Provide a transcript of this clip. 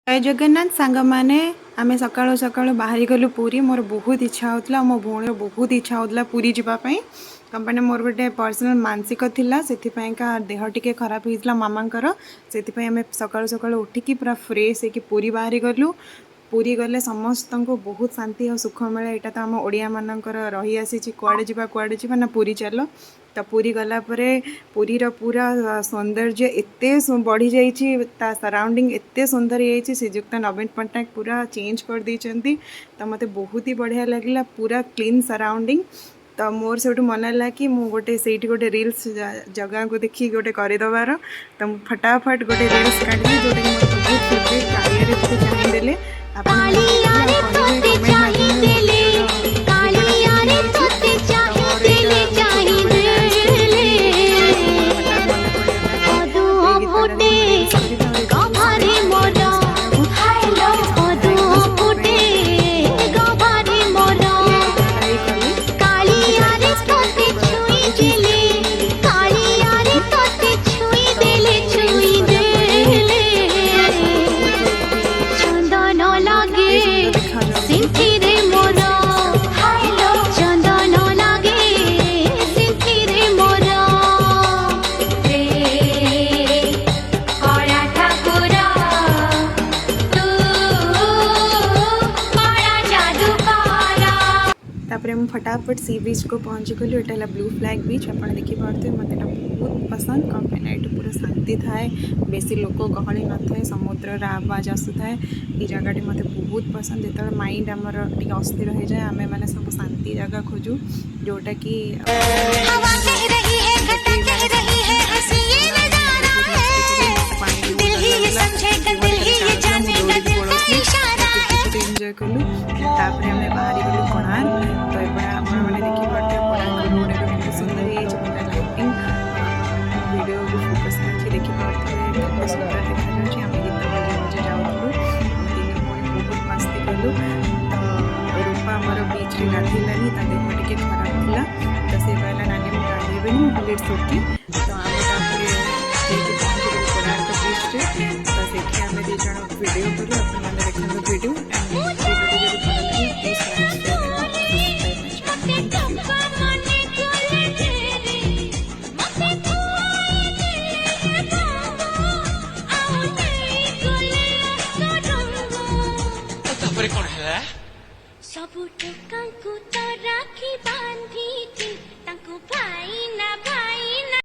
जय जगन्नाथ सांग मैंने आम सका सका बाहरी गलु पूरी मोर बहुत इच्छा होता मो भौणी बहुत इच्छा होता पूरी जावाई कंपनी मोर गोटे पर्सनल मानसिक थिला से देह टिके खराब होता मामांकर से आम सका सका उठिकी पूरा फ्रेश हो पूरी बाहरी गलु पूरी गले समस्त को बहुत शांति और सुख मिले यहाँ तो आम ओडिया मानकर रही आसी कुआड़े जा ना पूरी चल तो पूरी गला पुरीर पूरा सौंदर्य एते बढ़ी जाइए सराउंडिंग एते सुंदर हो श्रीजुक्त नवीन पट्टनायक पूरा चेंज कर देइचंती तो मते बहुत ही बढ़िया लगिला पूरा क्लीन सराउंडिंग तो मोर से मन है कि मुझे गोटे से गोटे रिल्स जगह को देखिए गोटे करदेवार तो फटाफट गोटे रिल्स काढ़ी जोटा कि मोर बहुत फेवरेट कालिया चाहिए फटाफट सी बीच को पहुँची गलु यहाँ ब्लू फ्लैग बीच आप देखिपे मत बहुत पसंद कम पे ना पूरा शांति थाए बेसी लोक गहली न थाए समुद्र आवाज आसुए ये जगह मत बहुत पसंद जो माइंड आमर टे अस्थिर हो जाए आम मैंने सब शांति जगह खोजू जोटा कि एंजॉय कलु तापर आम बाहरी गलु कोणार्क तो मैंने देखिए कोणार्क सुंदर लाइटिंग वीडियो भी फोकस अच्छे देखिए सुंदर देखा आम गीत बजे बजे जाऊँ तीन भौणी बहुत मस्ती कलु तो रूपा आमर बीच रे गाधेलानी देह टे खराब था तो से कहला नानी मुझे गाधेबी बुलेट सोटी तो आम पहुँचल कोणार्क बीच रे तो से आम दीज वीडियो कलु आपने देखा वीडियो कौन है सब